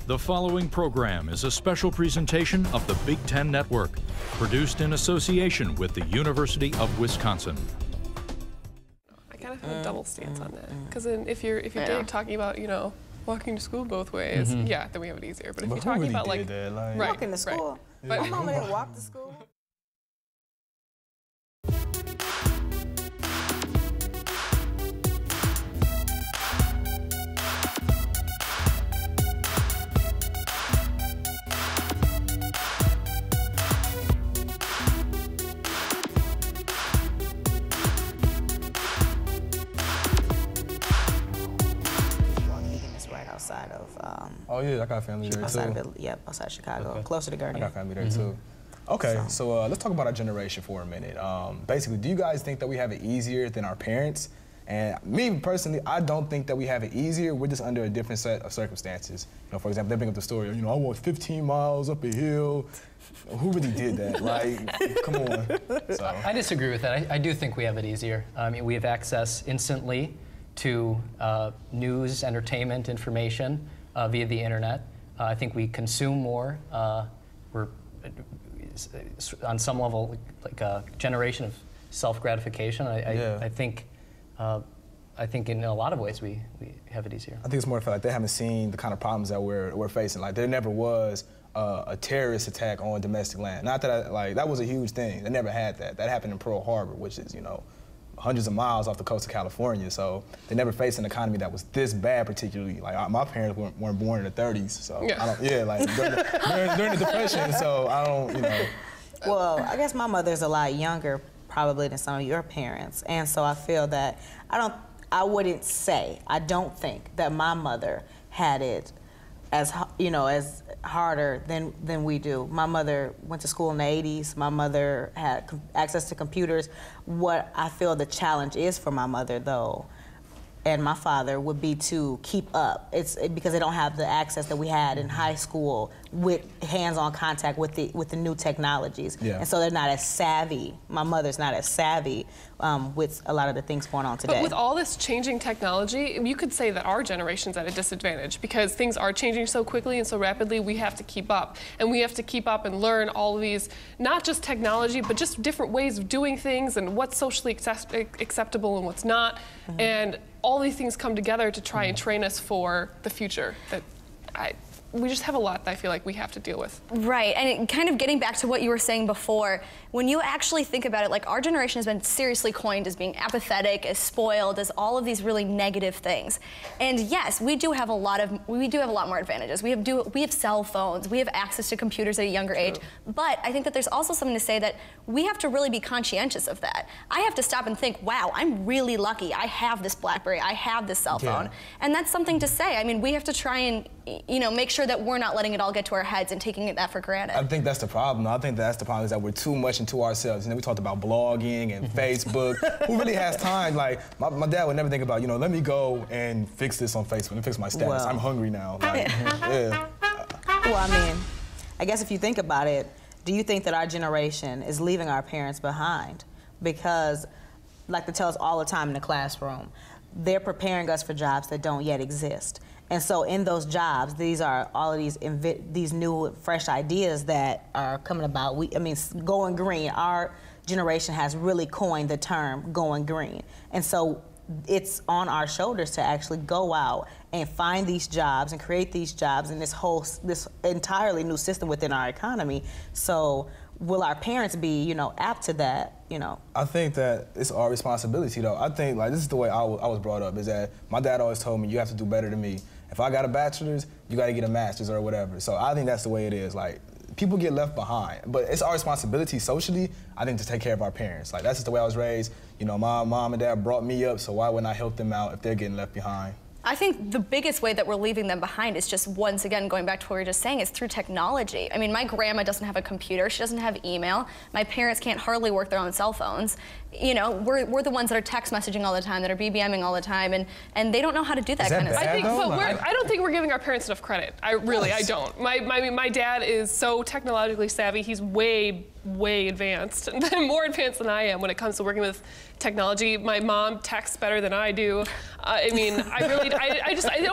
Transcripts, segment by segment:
The following program is a special presentation of the Big Ten Network, produced in association with the University of Wisconsin. I kind of have a double stance on that, because if you're talking about, you know, walking to school both ways, yeah, then we have it easier. But if you're talking about like walking to school, right. my mama didn't walk to school. Outside of oh yeah, I got family there outside too. Of, yep, outside Chicago, closer to Gurney. I got family there too. Okay, so let's talk about our generation for a minute. Basically, do you guys think that we have it easier than our parents? And me personally, I don't think that we have it easier. We're just under a different set of circumstances. You know, for example, they bring up the story. You know, I walked 15 miles up a hill. Who really did that? Like, come on. So. I disagree with that. I do think we have it easier. I mean, we have access instantly to news, entertainment, information via the internet. I think we consume more. We're on some level like a generation of self-gratification. I think in a lot of ways we have it easier. I think it's more like they haven't seen the kind of problems that we're facing. Like there never was a terrorist attack on domestic land. Not that that was a huge thing. They never had that. That happened in Pearl Harbor, which is, you know, hundreds of miles off the coast of California. So they never faced an economy that was this bad, particularly. Like my parents weren't born in the 30s, so like during the Depression. So I don't, you know. Well, I guess my mother's a lot younger probably than some of your parents, and so I feel that I don't think that my mother had it as, you know, as harder than we do. My mother went to school in the 80s. My mother had access to computers. What I feel the challenge is for my mother, though, and my father, would be to keep up. It's because they don't have the access that we had in high school with hands-on contact with the new technologies. Yeah. And so they're not as savvy. My mother's not as savvy with a lot of the things going on today. But with all this changing technology, you could say that our generation's at a disadvantage because things are changing so quickly and so rapidly. We have to keep up, and we have to keep up and learn all of these, not just technology, but just different ways of doing things and what's socially acceptable and what's not. And all these things come together to try and train us for the future that we just have a lot that I feel like we have to deal with. Right, and kind of getting back to what you were saying before, when you actually think about it, like our generation has been seriously coined as being apathetic, as spoiled, as all of these really negative things. And yes, we do have a lot more advantages. We have cell phones, we have access to computers at a younger age, but I think that there's also something to say that we have to really be conscientious of that. I have to stop and think, wow, I'm really lucky. I have this BlackBerry, I have this cell phone. And that's something to say. I mean, we have to try and, you know, make sure that we're not letting it all get to our heads and taking that for granted. I think that's the problem. I think that's the problem, is that we're too much into ourselves. You know, we talked about blogging and Facebook. Who really has time? Like, my dad would never think about, you know, let me go and fix this on Facebook and fix my status. Well, I'm hungry now. Like, Well, I mean, I guess if you think about it, do you think that our generation is leaving our parents behind? Because, like they tell us all the time in the classroom, they're preparing us for jobs that don't yet exist. And so in those jobs, these are all of these new, fresh ideas that are coming about. I mean, going green, our generation has really coined the term going green. And so it's on our shoulders to actually go out and find these jobs and create these jobs in this entirely new system within our economy. So will our parents be, you know, apt to that, you know? I think that it's our responsibility, though. I think, like, this is the way I was brought up, is that my dad always told me, you have to do better than me. If I got a bachelor's, you got to get a master's or whatever. So I think that's the way it is. Like, people get left behind, but it's our responsibility socially, I think, to take care of our parents. Like, that's just the way I was raised. You know, my mom and dad brought me up, so why wouldn't I help them out if they're getting left behind? I think the biggest way that we're leaving them behind is just, once again, going back to what we were just saying, is through technology. I mean, my grandma doesn't have a computer, she doesn't have email, my parents can't hardly work their own cell phones, you know, we're the ones that are text messaging all the time, that are BBMing all the time, and they don't know how to do that kind of stuff. I don't think we're giving our parents enough credit. I don't. My dad is so technologically savvy. He's way advanced, more advanced than I am when it comes to working with technology. My mom texts better than I do. I mean, I don't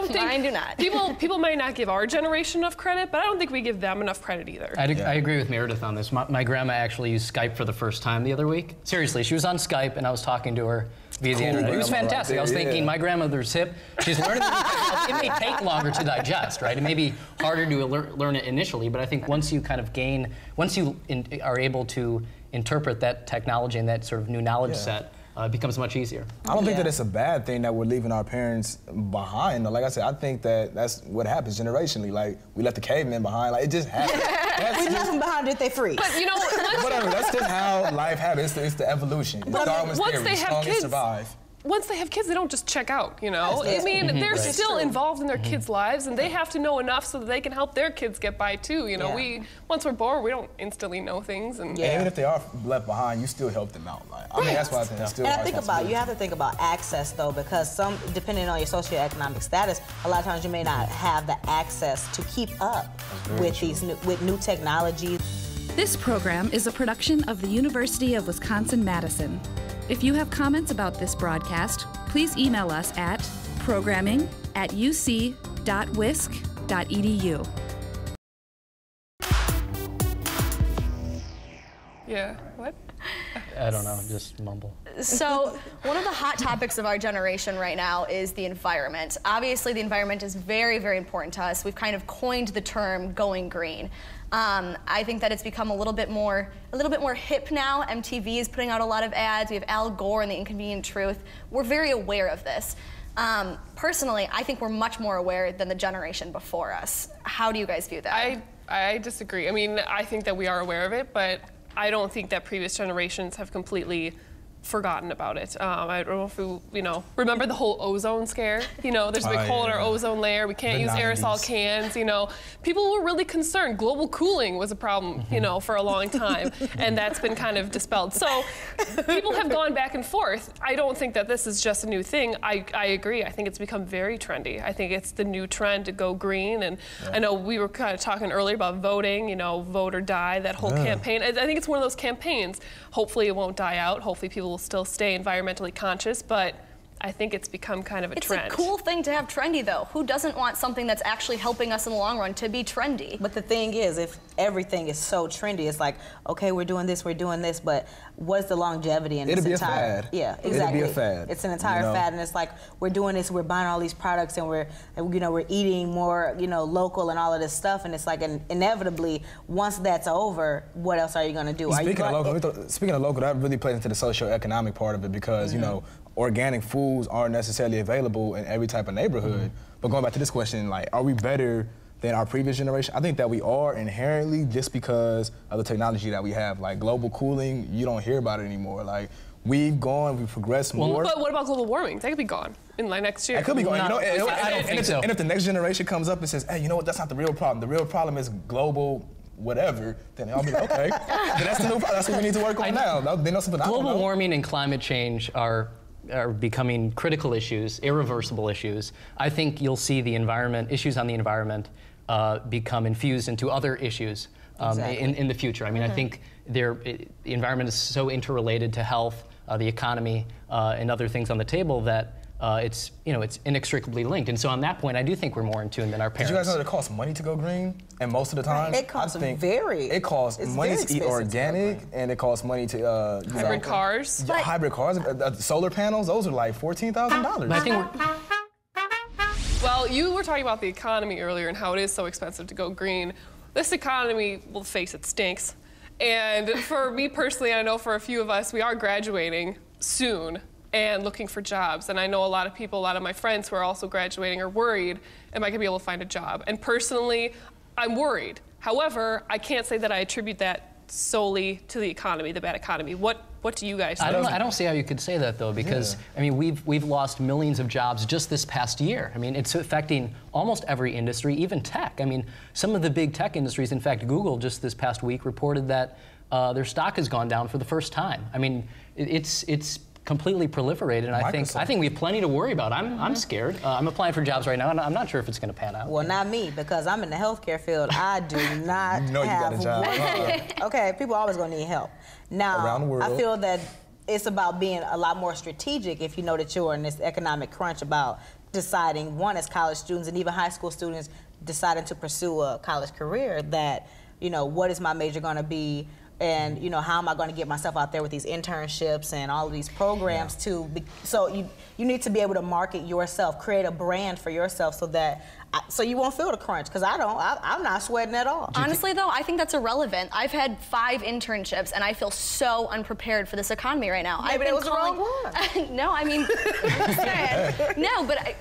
think. Mine do not. People might not give our generation enough credit, but I don't think we give them enough credit either. I agree with Meredith on this. My grandma actually used Skype for the first time the other week. Seriously, she was on Skype and I was talking to her via the internet. It was fantastic. I was thinking, my grandmother's hip. She's learning it. It may take longer to digest, right? It may be harder to learn it initially, but I think once you kind of once you are able to interpret that technology and that sort of new knowledge set, it becomes much easier. I don't think that it's a bad thing that we're leaving our parents behind. Like I said, I think that that's what happens generationally. Like, we left the cavemen behind. Like, it just happens. We left them behind if they freeze. But you know, whatever. That's just how life happens. It's the evolution. But once they have kids, survive. Once they have kids, they don't just check out, you know? I mean, they're still involved in their kids' lives, and they have to know enough so that they can help their kids get by, too. You know, once we're born, we don't instantly know things. And even if they are left behind, you still help them out. Like, I mean, that's why I think it's still. And I think about, you have to think about access, though, because depending on your socioeconomic status, a lot of times you may not have the access to keep up with new technology. This program is a production of the University of Wisconsin-Madison. If you have comments about this broadcast, please email us at programming@uc.wisc.edu. Yeah, what? I don't know, just mumble. So, one of the hot topics of our generation right now is the environment. Obviously, the environment is very, very important to us. We've kind of coined the term going green. I think that it's become a little bit more hip now. MTV is putting out a lot of ads. We have Al Gore and The Inconvenient Truth. We're very aware of this. Personally, I think we're much more aware than the generation before us. How do you guys view that? I disagree. I mean, I think that we are aware of it, but I don't think that previous generations have completely forgotten about it. I don't know if you remember the whole ozone scare. You know, there's a big hole in our ozone layer. We can't use aerosol cans. You know, people were really concerned. Global cooling was a problem, you know, for a long time, and that's been kind of dispelled. So people have gone back and forth. I don't think that this is just a new thing. I agree. I think it's become very trendy. I think it's the new trend to go green. And I know we were kind of talking earlier about voting. You know, vote or die. That whole campaign. I think it's one of those campaigns. Hopefully, it won't die out. Hopefully, people will still stay environmentally conscious, but I think it's become kind of a trend. It's a cool thing to have trendy, though. Who doesn't want something that's actually helping us in the long run to be trendy? But the thing is, if everything is so trendy, it's like, okay, we're doing this, but what's the longevity in this entire? It'll be a fad. Yeah, exactly. It'll be a fad. It's an entire fad, and it's like, we're doing this, we're buying all these products, and we're eating more, local and all of this stuff, and it's like, inevitably, once that's over, what else are you going to do? Speaking of local, that really plays into the socioeconomic part of it, because, organic foods aren't necessarily available in every type of neighborhood. But going back to this question, like, are we better than our previous generation? I think that we are inherently, just because of the technology that we have. Like, global cooling, you don't hear about it anymore. Like, we've progressed more. But what about global warming? That could be gone in like next year. It could be gone. I don't think so. And if the next generation comes up and says, hey, you know what, that's not the real problem. The real problem is global whatever, then I'll be like, okay. Then that's the new problem. That's what we need to work on now. They know something I don't know. Global warming and climate change are becoming critical issues, irreversible issues. I think you'll see the issues on the environment become infused into other issues in the future. I mean, I think the environment is so interrelated to health, the economy, and other things on the table that it's inextricably linked. And so on that point, I do think we're more in tune than our parents. Did you guys know that it costs money to go green? And most of the time, it costs money to eat organic, and it costs money to hybrid cars. Yeah, hybrid cars, solar panels. Those are like $14,000. I think well, you were talking about the economy earlier and how it is so expensive to go green. This economy, we'll face it, stinks. And for me personally, and I know for a few of us, we are graduating soon and looking for jobs. And I know a lot of my friends who are also graduating are worried, am I gonna be able to find a job? And personally, I'm worried. However, I can't say that I attribute that solely to the economy, the bad economy. What do you guys think? I don't see how you could say that, though, because I mean we've lost millions of jobs just this past year. I mean, it's affecting almost every industry, even tech. I mean, some of the big tech industries, in fact, Google just this past week reported that their stock has gone down for the first time. I mean, it's completely proliferated, and I think we have plenty to worry about. I'm scared. I'm applying for jobs right now, and I'm not sure if it's going to pan out. Well, not me, because I'm in the healthcare field. I do not you know have you got a job. Okay, people are always going to need help. Now, around the world. I feel that it's about being a lot more strategic if you know that you're in this economic crunch about deciding, one, as college students and even high school students deciding to pursue a college career, that, you know, what is my major going to be? And, you know, how am I going to get myself out there with these internships and all of these programs so you need to be able to market yourself, create a brand for yourself so that, so you won't feel the crunch, because I'm not sweating at all. Honestly, though, I think that's irrelevant. I've had 5 internships, and I feel so unprepared for this economy right now. Maybe it was the wrong one. No, I mean, no, but I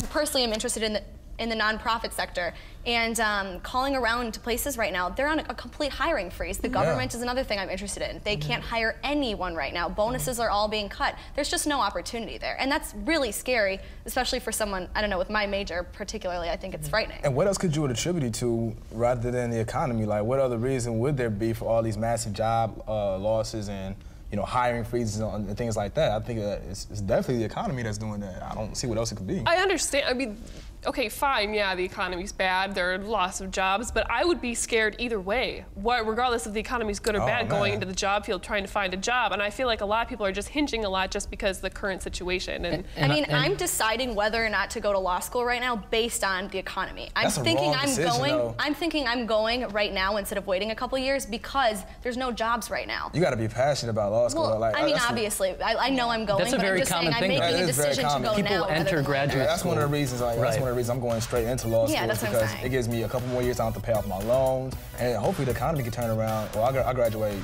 personally am interested in the nonprofit sector, and calling around to places right now, they're on a complete hiring freeze. The government is another thing I'm interested in. They can't hire anyone right now. Bonuses are all being cut. There's just no opportunity there, and that's really scary, especially for someone, I don't know, with my major particularly. I think it's frightening. And what else could you attribute it to rather than the economy? Like, what other reason would there be for all these massive job losses and, you know, hiring freezes and things like that? I think it's definitely the economy that's doing that. I don't see what else it could be. I understand. I mean, okay, fine, yeah, the economy's bad, there are lots of jobs, but I would be scared either way, regardless if the economy's good or bad, going into the job field trying to find a job. And I feel like a lot of people are just hinging a lot just because of the current situation. And I'm deciding whether or not to go to law school right now based on the economy. I'm thinking I'm going right now instead of waiting a couple years because there's no jobs right now. You got to be passionate about law school. Well, like, I mean, obviously, I know I'm going, that's a but very I'm just common saying thing. I'm making a decision to go People now. enter graduate that's school. one of the reasons. Like, that's one of the reasons I'm going straight into law school, that's what I'm because saying. it gives me a couple more years time to pay off my loans, and hopefully the economy can turn around. Well, I graduate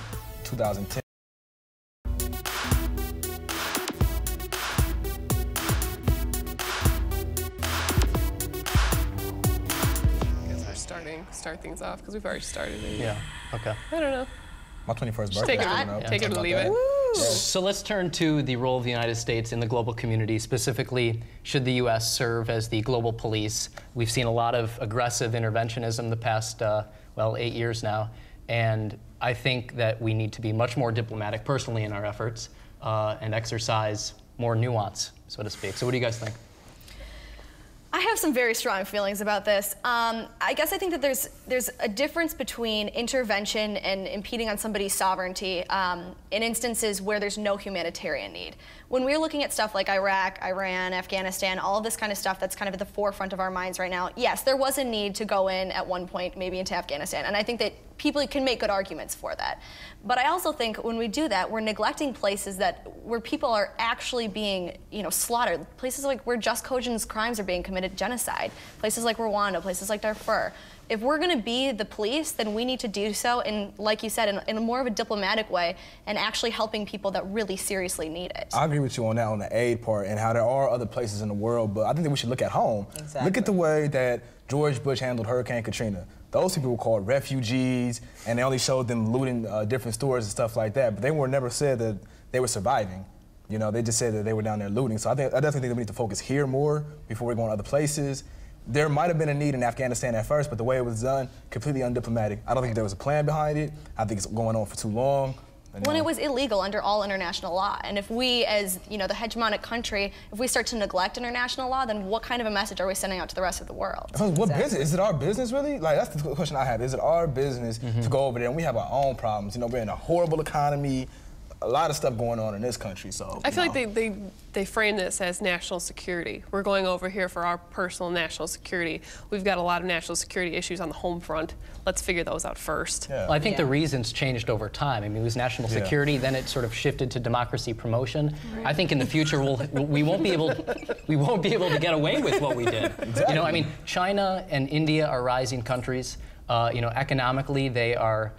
2010. I guess we're start things off because we've already started it. Yeah. Okay. I don't know. My 21st Just birthday. take it or leave it. So let's turn to the role of the United States in the global community. Specifically, should the U.S. serve as the global police? We've seen a lot of aggressive interventionism the past, 8 years now. And I think that we need to be much more diplomatic personally in our efforts and exercise more nuance, so to speak. So what do you guys think? I have some very strong feelings about this. I guess I think that there's a difference between intervention and impeding on somebody's sovereignty in instances where there's no humanitarian need. When we're looking at stuff like Iraq, Iran, Afghanistan, all of this kind of stuff that's kind of at the forefront of our minds right now, yes, there was a need to go in at one point maybe into Afghanistan, and I think that people can make good arguments for that. But I also think when we do that, we're neglecting places where people are actually being, slaughtered. Places like where just cogent crimes are being committed, genocide. Places like Rwanda, places like Darfur. If we're going to be the police, then we need to do so in, like you said, in a more of a diplomatic way and actually helping people that really seriously need it. I agree with you on that, on the aid part, and how there are other places in the world, but I think that we should look at home. Exactly. Look at the way that George Bush handled Hurricane Katrina. Those people were called refugees, and they only showed them looting different stores and stuff like that, but they were never said that they were surviving. They just said that they were down there looting. So I definitely think that we need to focus here more before we go on other places. There might have been a need in Afghanistan at first, but the way it was done, completely undiplomatic. I don't think there was a plan behind it. I think it's going on for too long. When it was illegal under all international law. And if we, as the hegemonic country, if we start to neglect international law, then what kind of a message are we sending out to the rest of the world? What business? Is it our business, really? Like, that's the question I have. Is it our business to go over there? And we have our own problems. We're in a horrible economy, a lot of stuff going on in this country, so. I feel like they frame this as national security. We're going over here for our personal national security. We've got a lot of national security issues on the home front. Let's figure those out first. Yeah. Well, I think the reasons changed over time. I mean, it was national security, then it sort of shifted to democracy promotion. Right. I think in the future we won't be able to get away with what we did. Exactly. I mean, China and India are rising countries. Economically, they are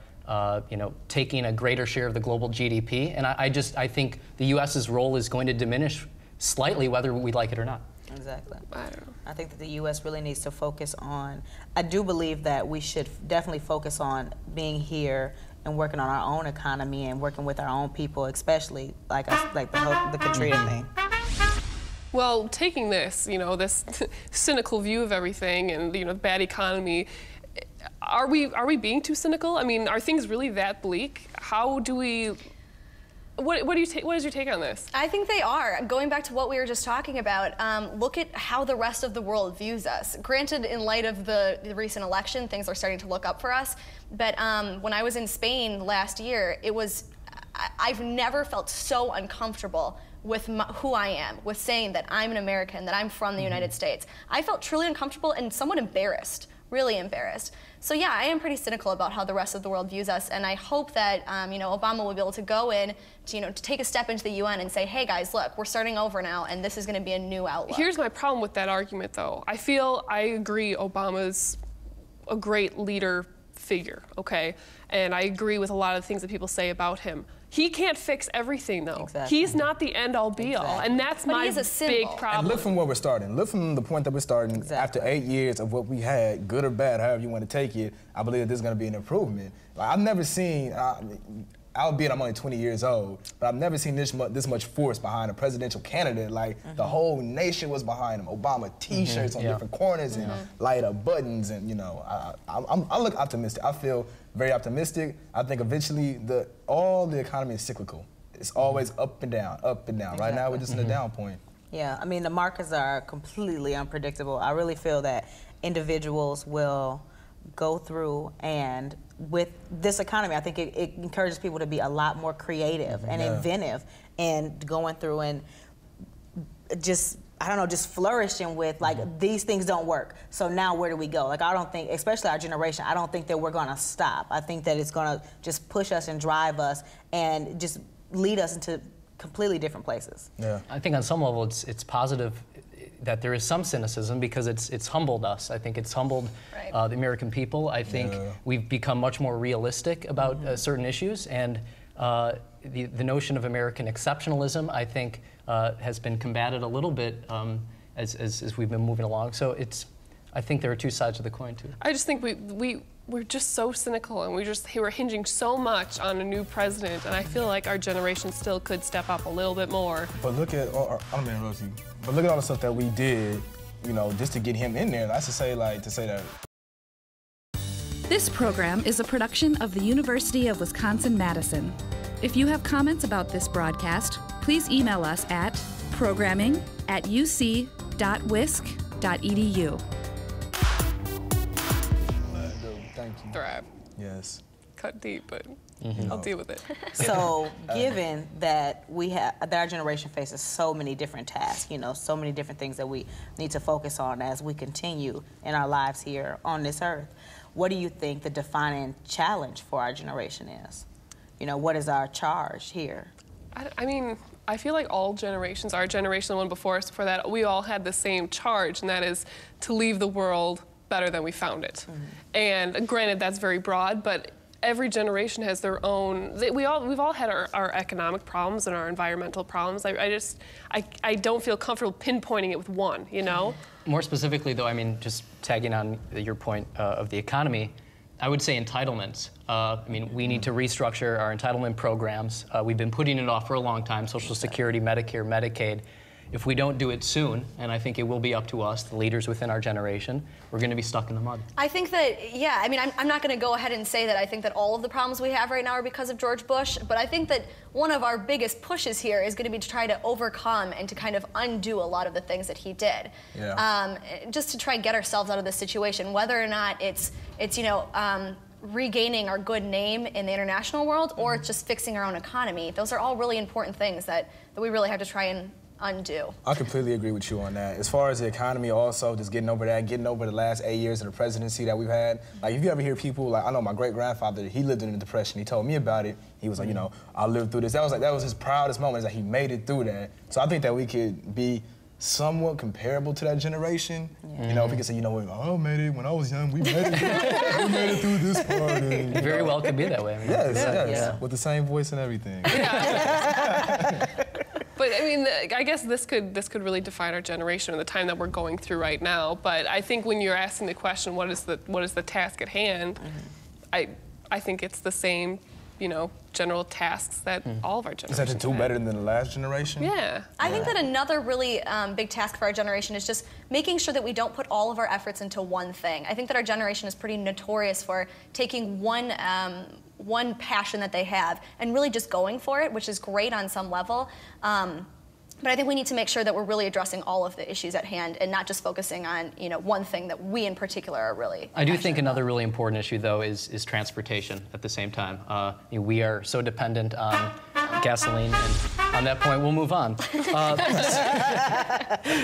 taking a greater share of the global GDP, and I think the U.S.'s role is going to diminish slightly, whether we like it or not. Exactly. I don't know. I think that the U.S. really needs to focus on, I do believe that we should definitely focus on being here and working on our own economy and working with our own people, especially like the Katrina thing. Well, taking this, this cynical view of everything and, the bad economy, are we being too cynical? I mean, are things really that bleak? How do we... What is your take on this? I think they are. Going back to what we were just talking about, look at how the rest of the world views us. Granted, in light of the recent election, things are starting to look up for us. But when I was in Spain last year, I've never felt so uncomfortable with who I am, with saying that I'm an American, that I'm from the United States. I felt truly uncomfortable and somewhat embarrassed, really embarrassed. So yeah, I am pretty cynical about how the rest of the world views us, and I hope that Obama will be able to go in to take a step into the UN and say, hey guys, look, we're starting over now, and this is going to be a new outlook. Here's my problem with that argument, though. I agree Obama's a great leader figure, okay? And I agree with a lot of the things that people say about him. He can't fix everything, though. Exactly. He's not the end-all, be-all, and that's my big problem. And look from where we're starting. Look from the point that we're starting. Exactly. After 8 years of what we had, good or bad, however you want to take it, I believe that there's going to be an improvement. Like, I've never seen, albeit I'm only 20 years old, but I've never seen this much force behind a presidential candidate. Like, the whole nation was behind him. Obama T-shirts on different corners and light up buttons, and I look optimistic. I feel very optimistic. I think eventually all the economy is cyclical. It's always up and down, up and down. Exactly. Right now we're just in a down point. Yeah, I mean the markets are completely unpredictable. I really feel that individuals will go through, and with this economy, I think it encourages people to be a lot more creative and inventive and going through and just flourishing with, like, these things don't work. So now where do we go? Like, I don't think, especially our generation, I don't think that we're gonna stop. I think that it's gonna just push us and drive us and just lead us into completely different places. Yeah. I think on some level it's positive that there is some cynicism because it's humbled us. I think it's humbled the American people. I think we've become much more realistic about certain issues, and the notion of American exceptionalism, I think, has been combated a little bit as we've been moving along. So I think there are two sides of the coin too. I just think we're just so cynical, and we're hinging so much on a new president, and I feel like our generation still could step up a little bit more. But look at, I don't mean to interrupt you, but look at all the stuff that we did, just to get him in there. That's to say that. This program is a production of the University of Wisconsin-Madison. If you have comments about this broadcast, please email us at programming@uc.wisc.edu. Thank you. Thrive. Yes. Cut deep, but I'll deal with it. So, given that our generation faces so many different tasks, so many different things that we need to focus on as we continue in our lives here on this earth, what do you think the defining challenge for our generation is? What is our charge here? I mean, I feel like all generations, our generation, the one before us, before that, we all had the same charge, and that is to leave the world better than we found it. And granted, that's very broad, but every generation has their own. We've all had our economic problems and our environmental problems. I don't feel comfortable pinpointing it with one. More specifically, though, I mean, just tagging on your point of the economy, I would say entitlements. We need to restructure our entitlement programs. We've been putting it off for a long time, Social Security, Medicare, Medicaid. If we don't do it soon, and I think it will be up to us, the leaders within our generation, we're going to be stuck in the mud. I think that, I'm not going to go ahead and say that I think that all of the problems we have right now are because of George Bush, but I think that one of our biggest pushes here is going to be to try to overcome and to kind of undo a lot of the things that he did. Yeah. Just to try and get ourselves out of this situation, whether or not it's regaining our good name in the international world, or it's just fixing our own economy. Those are all really important things that we really have to try and undo. I completely agree with you on that. As far as the economy also, just getting over the last 8 years of the presidency that we've had. Like, if you ever hear people, like, I know my great-grandfather, he lived in the Depression. He told me about it. He was like, I lived through this. That was his proudest moment, is that he made it through that. So I think that we could be somewhat comparable to that generation. Yeah. If we could say, I made it when I was young, we made it, we made it through this part. Very well could be that way. Yes, with the same voice and everything. Yeah. But I guess this could really define our generation and the time that we're going through right now. But I think when you're asking the question, what is the task at hand, I think it's the same general tasks that all of our Is generations that to do had. better than the last generation? Yeah. I think that another really big task for our generation is just making sure that we don't put all of our efforts into one thing. I think that our generation is pretty notorious for taking one passion that they have and really just going for it, which is great on some level. But I think we need to make sure that we're really addressing all of the issues at hand and not just focusing on one thing that we in particular are really I do think passionate another about. really important issue, though, is transportation at the same time. We are so dependent on gasoline, and on that point, we'll move on.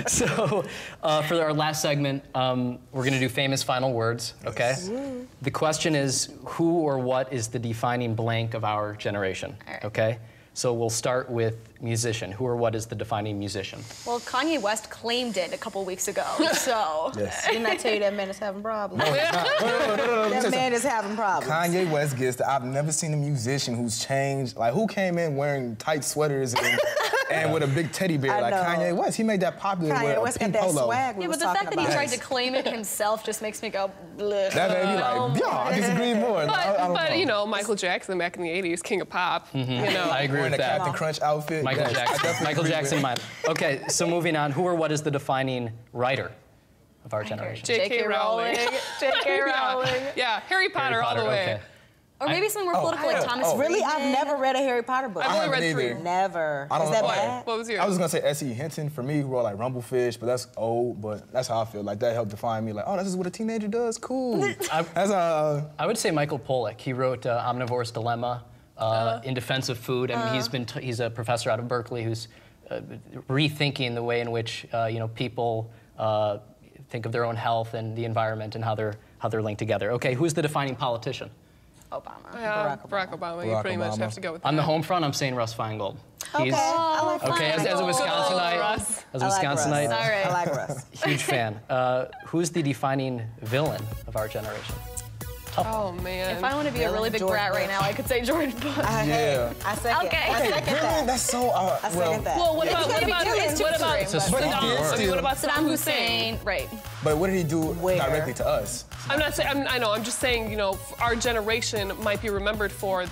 So for our last segment, we're going to do famous final words, okay? The question is, who or what is the defining blank of our generation, okay? So we'll start with musician. Who or what is the defining musician? Well, Kanye West claimed it a couple weeks ago, so. Yes. Didn't I tell you that man is having problems? No. That man is having problems. Kanye West gets I've never seen a musician who's changed. Like, who came in wearing tight sweaters and with a big teddy bear? I like know. Kanye West. He made that popular with Kanye a West got pink that polo. swag we Yeah, was but the fact talking that he about. tried to claim it himself just makes me go, bleh. That made me like, yo, I disagree more. I don't know. Michael Jackson back in the 80s, king of pop. I agree Wearing with a that. Captain Crunch outfit. Michael yes, I Jackson. definitely Michael agree Jackson, with mine. Okay, so moving on. Who or what is the defining writer of our generation? J.K. Rowling. J.K. Rowling. Yeah, Harry Potter all the way. Okay. Or maybe something more political like Thomas Friedman. Really? I've never read a Harry Potter book. I've only read haven't 3. either. Never. I don't Is that know. bad? What was yours? I was gonna say S.E. Hinton for me, who wrote like Rumblefish, but that's old. But that's how I feel. Like that helped define me. Like, oh, this is what a teenager does. Cool. That's I would say Michael Pollack. He wrote Omnivore's Dilemma, In Defense of Food, and he's a professor out of Berkeley who's rethinking the way in which people think of their own health and the environment and how they're linked together. Okay, who's the defining politician? Obama. Yeah, Barack Obama. You Barack pretty much Obama. have to go with that. On the home front, I'm saying Russ Feingold. Okay. I like Okay, as a Feingold. Wisconsinite, Russ. as a I like Wisconsinite, Russ. All right. I like Russ. huge fan. Who's the defining villain of our generation? Oh, man. If I want to be a really big George brat right Bush. now, I could say George Bush. Yeah. I second. Okay. I second Really? that. That's so. I second that. Well, what about It's too extreme. It's a But strong he did word. steal- what about Saddam Hussein, right. But what did he do Where? directly to us? I'm not saying, I know, I'm just saying, our generation might be remembered for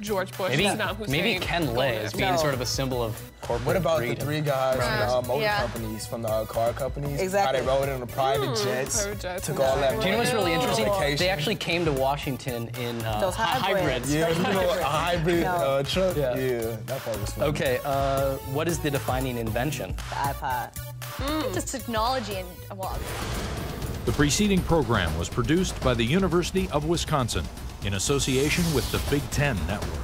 George Bush, Saddam Hussein. Maybe Ken Lay as being sort of a symbol of corporate What about greed. the 3 guys from the motor Yeah. companies, from the car companies? Exactly. How they rode in the private jets, private jets took and all that. that. Do you know what's really interesting? Vacation. They actually came to Washington in Those hybrids. Yeah, a hybrid No. truck. Yeah. Yeah, that part was fun. Okay, what is the defining invention? The iPod. Just technology and, well, The preceding program was produced by the University of Wisconsin in association with the Big Ten Network.